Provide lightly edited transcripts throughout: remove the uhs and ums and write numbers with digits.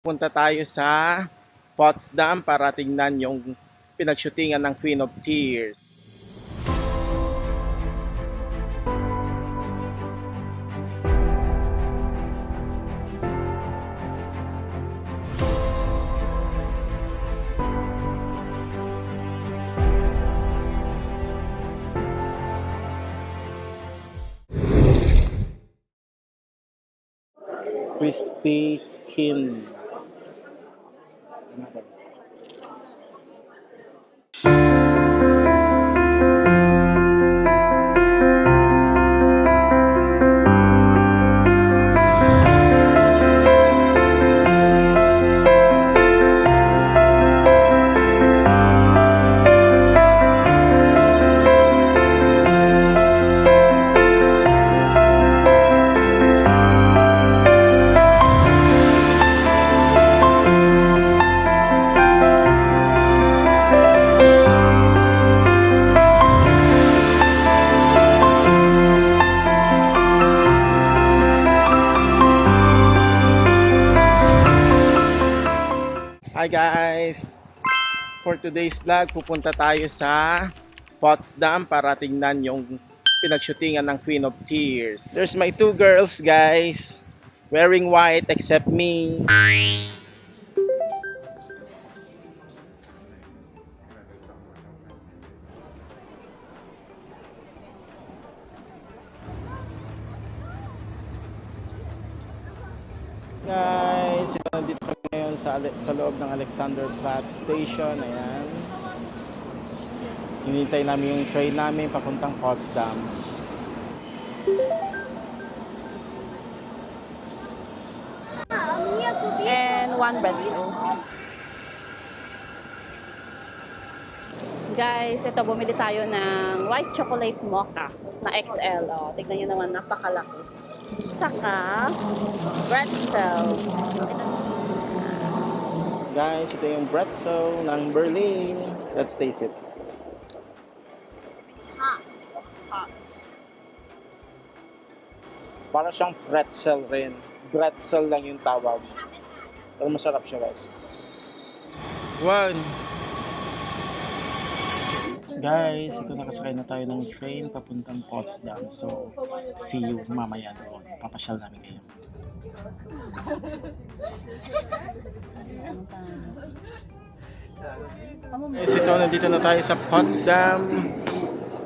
Punta tayo sa Potsdam para tingnan yung pinagshootingan ng Queen of Tears. Crispy skin. Hi guys! For today's vlog, pupunta tayo sa Potsdam para tingnan yung pinagshootingan ng Queen of Tears. There's my two girls guys, wearing white except me. Guys, nandito kami ngayon sa loob ng Alexanderplatz Station. Ayan. Hinintay namin yung train namin papuntang Potsdam. And one breadstick. Guys, ito bumili tayo ng white chocolate mocha na XL. Oh, tignan nyo naman, napakalaki. Saka, pretzel. Guys, ito yung pretzel ng Berlin. Let's taste it. Hot. Hot. Para siyang pretzel rin. Pretzel lang yung tawag. Pero masarap siya guys. One. Guys, ito nakasakay na tayo ng train papuntang Potsdam. So, see you mamaya doon. Papasyal namin kayo. Guys, ito nandito na tayo sa Potsdam.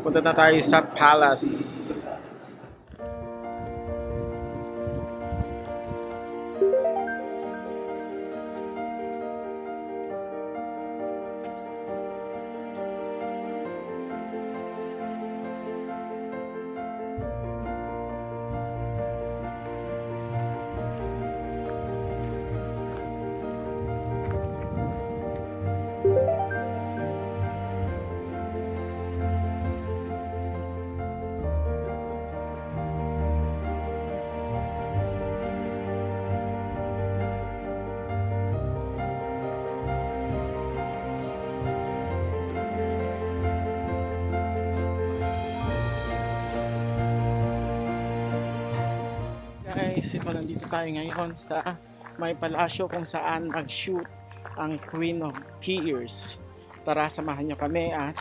Punta na tayo sa Palace. Guys, ito nandito tayo ngayon sa may palasyo kung saan nag-shoot ang Queen of Tears. Tara, samahan niyo kami at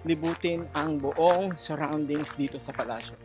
libutin ang buong surroundings dito sa palasyo.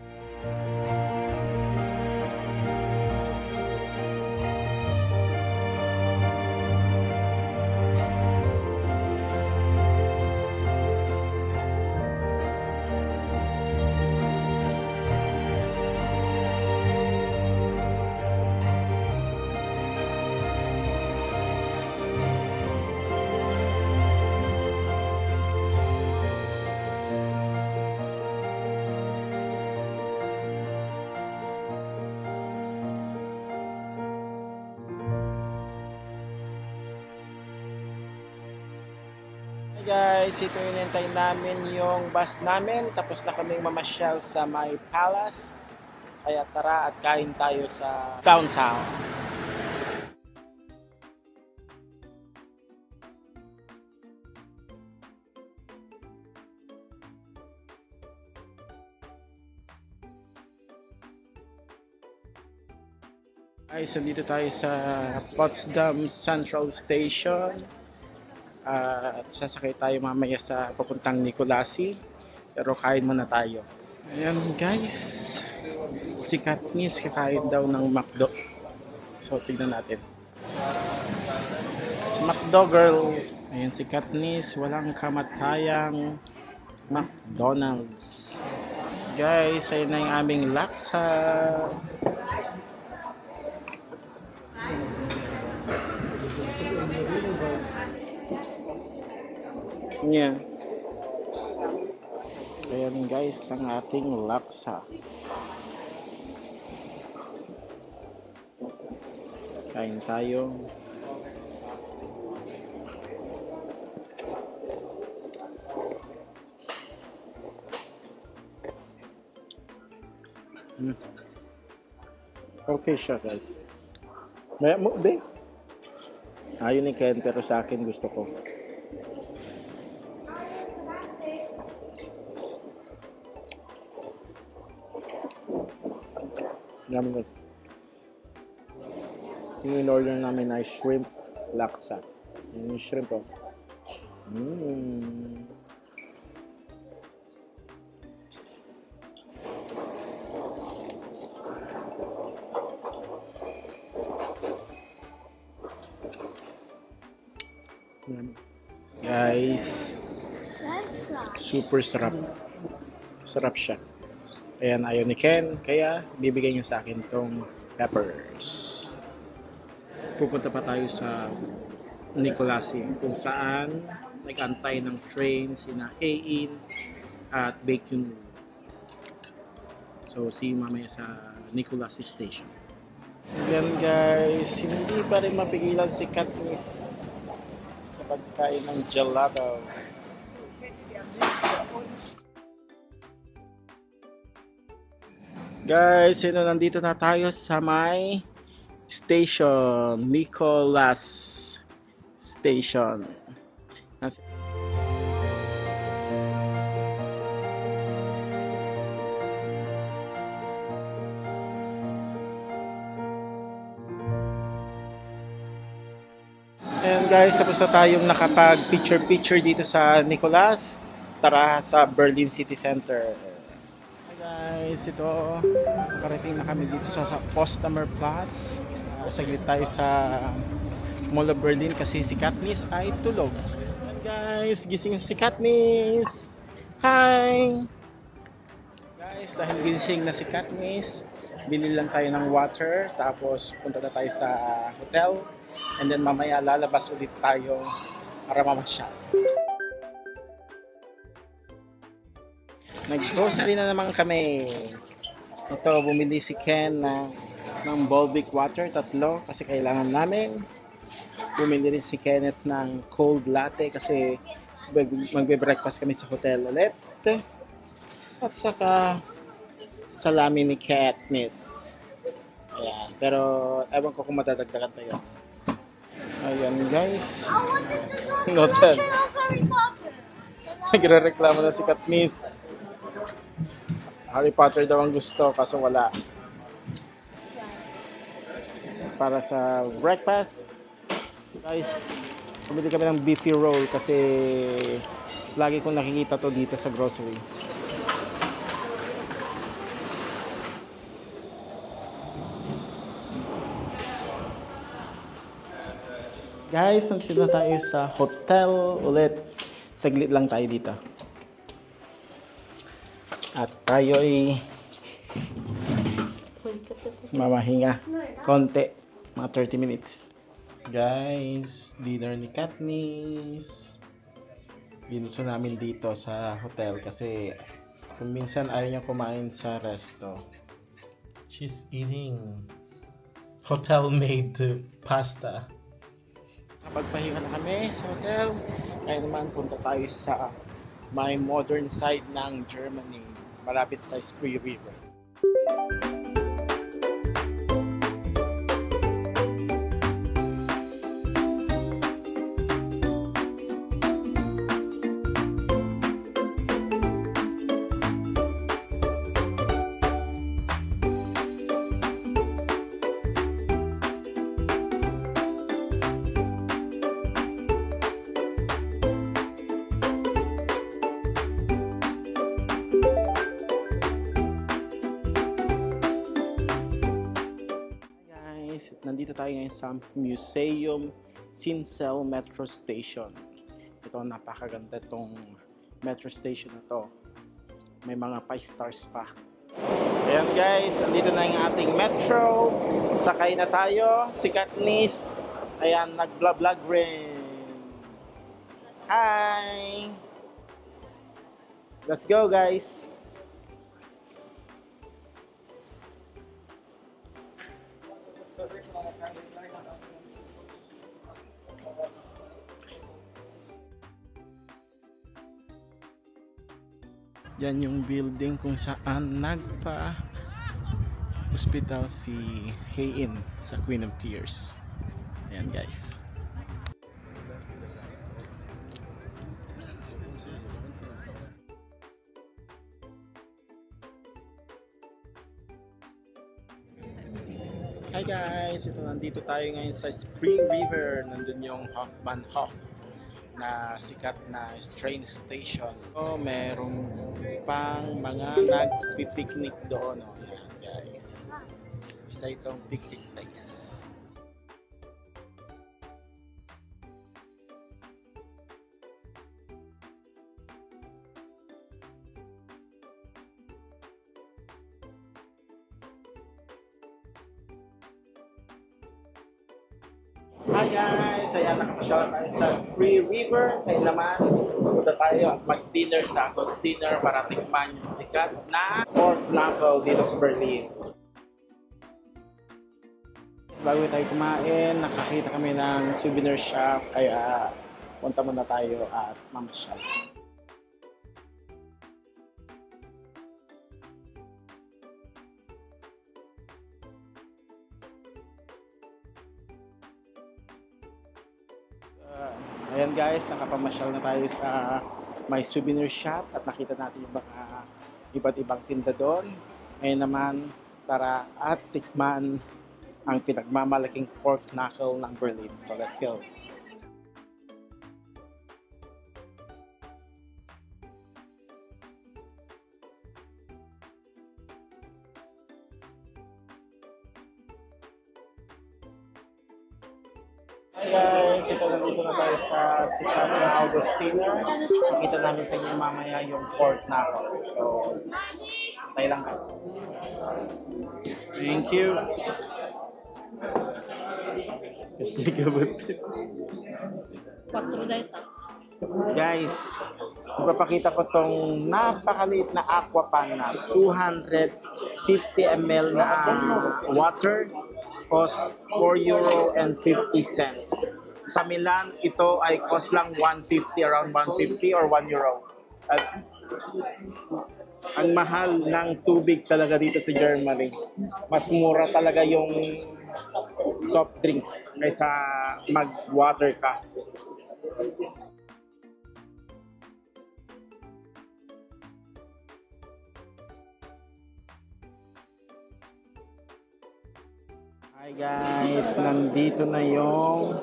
Guys, ito yung hinintay namin yung bus namin. Tapos na kaming mamasyal sa my palace. Kaya tara at kain tayo sa downtown. Guys, nandito tayo sa Potsdam Central Station. At sasakay tayo mamaya sa papuntang Nicolasi. Pero kain muna tayo. Ayan guys. Si Katniss kakain daw ng McDo. So tignan natin. McDo girl. Ayan si Katniss. Walang kamatayang McDonald's. Guys, ayun na yung aming laksa. Yeah. Ayan guys, ang ating laksa. Kain tayo. Okay siya guys. Maya mo, be? Ayaw ni Ken, pero sa akin gusto ko. Yummy. Yung in-order namin ay shrimp laksa. Yung shrimp oh. Guys, super sarap. Sarap siya. Ayan, ayaw ni Ken, kaya bibigay niya sa akin tong peppers. Pupunta pa tayo sa Nicolasi, kung saan nag-antay ng train sina Hein at Bacon. So, see you mamaya sa Nicolasi Station. Ayan guys, hindi pa rin mapigilan si Katniss sa pagkain ng gelato. Guys, nandito na tayo sa may station, Nicolas Station. And guys, tapos na tayong nakapag-picture-picture dito sa Nicolas. Tara sa Berlin City Center. Guys, ito nakarating na kami dito sa Potsdamer Platz. Saglit tayo sa Mall of Berlin kasi si Katniss ay tulog. And guys, gising si Katniss. Hi! Guys, dahil gising na si Katniss, bili lang tayo ng water, tapos punta na tayo sa hotel, and then mamaya lalabas ulit tayo para mamasyal. Nag-grocery na naman kami. Ito, bumili si Ken ng Volvic water, 3 kasi kailangan namin. Bumili rin si Kenneth ng cold latte kasi magbe-breakfast kami sa hotel ulit. At saka salami ni Katniss. Ayan, pero ewan ko kung madadagdagan tayo. Ayan guys. Noted. Nagre-reklamo na si Katniss. Harry Potter daw ang gusto, kaso wala. Para sa breakfast, guys, bumili kami ng beefy roll kasi lagi kong nakikita to dito sa grocery. Guys, nandito na tayo sa hotel ulit. Saglit lang tayo dito. At tayo ay mamahinga konti, mga 30 minutes. Guys, dinner ni Katniss. Binuto namin dito sa hotel kasi kung minsan ayaw niya kumain sa resto. She's eating hotel-made pasta. Kapagpahinga na kami sa hotel, ngayon naman punta tayo sa may modern side ng Germany, malapit sa Spree River. nandito tayo ngayon sa Museum Sinsel Metro Station. Ito, napakaganda itong metro station na to. May mga 5 stars pa. Ayan guys, nandito na yung ating metro. Sakay na tayo. Si Katniss, ayan, nag-vlog rin. Hi! Let's go guys! Yan yung building kung saan nagpa-hospital si Hae-in sa Queen of Tears. Ayan guys. Hi guys! Ito, nandito tayo ngayon sa Spring River. Nandun yung Hofbahnhof na sikat na train station. So, merong pang mga nagpipiknik doon. Oh, yan guys. Isa itong picnic place. Hi guys! Ayan, nakapasyala tayo sa Spree River. Kaya naman, pupunta tayo at mag-dinner sa Agostiner para tikman yung sikat na pork knuckle dito sa Berlin. Bago tayo kumain, nakakita kami ng souvenir shop. Kaya punta muna tayo at mamasyal. Ayan guys, nakapamasyal na tayo sa may souvenir shop at nakita natin yung mga iba't ibang tinda doon. Ngayon naman, tara at tikman ang pinagmamalaking pork knuckle ng Berlin. So let's go! Hi guys! Ito, nandito na tayo sa sikat na Augustiner. Makita namin sa inyo mamaya yung pork knuckle. So, tayo lang kayo. Thank you! Kasi gabot. 4 data. Guys, ipapakita ko tong napakaliit na aqua pan na 250 ml na water. Cost €4.50. Sa Milan, ito ay cost lang 150, around 150 or €1. At ang mahal ng tubig talaga dito sa Germany. Mas mura talaga yung soft drinks kaysa mag-water ka. Hi guys, nandito na yung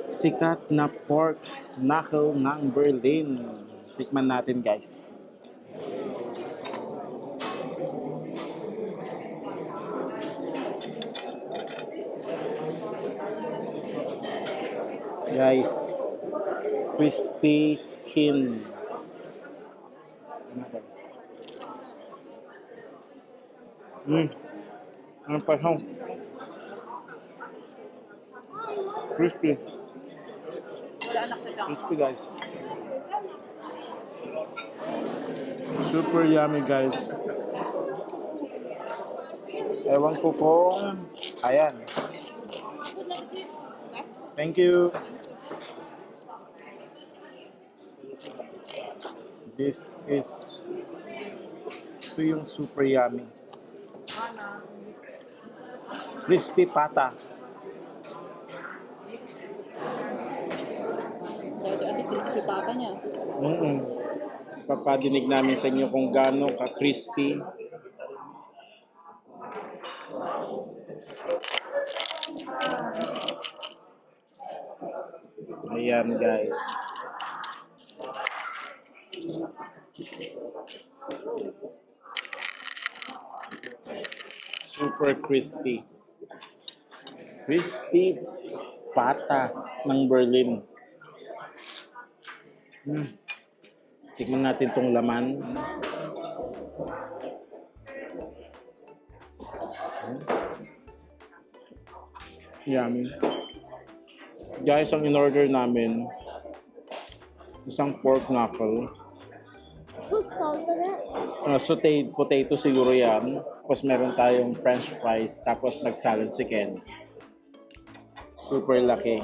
sikat na pork knuckle ng Berlin. Tikman natin guys. Guys, crispy skin. Ano pa siya? Crispy. Crispy guys. Super yummy guys. Ewan ko kung... Ayan. Thank you. This is... Ito yung super yummy. Crispy pata. Dati crispy pata niya. Papadinig namin sa inyo kung gaano ka-crispy. Ayan guys. Super crispy. Crispy pata ng Berlin. Tikman natin tong laman. Yummy. Guys, ang in-order namin, isang pork knuckle. Put salt in it. Sauteed potato siguro yan. Tapos meron tayong french fries. Tapos nag-salad si Ken. Super laki.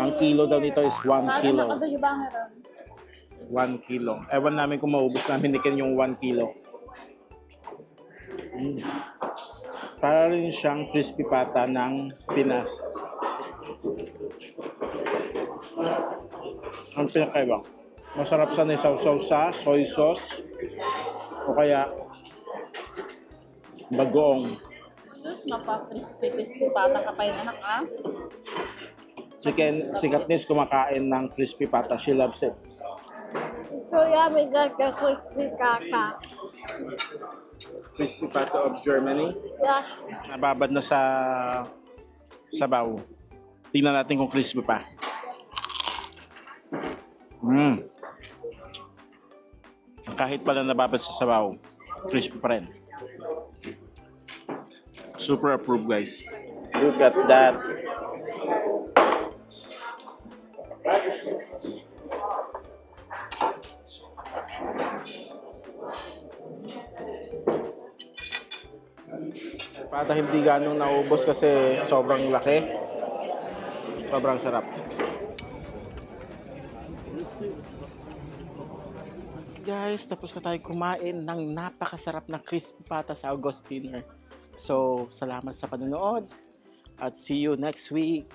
Ang kilo daw nito is 1 kilo. 1 kilo. Ewan namin kung maubos namin ni Ken yung 1 kilo. Para rin siyang crispy pata ng Pinas. Ang pinakaiba. Masarap sa nisaw-saw sa soy sauce o kaya bagoong. Sus, mapa-crispy pata ka pa yun, anak, ha? Si Katniss kumakain ng crispy pata. She loves it. So yummy, like a crispy kaka. Crispy pata of Germany. Yeah. Nababad na sa sabaw. Tingnan natin kung crispy pa. Kahit pala nababad sa sabaw, crispy pa rin. Super approved, guys. Look at that. Pata hindi ganong naubos kasi sobrang laki. Sobrang sarap. Guys, tapos na tayo kumain ng napakasarap na crispy pata sa August dinner. So, salamat sa panonood at see you next week.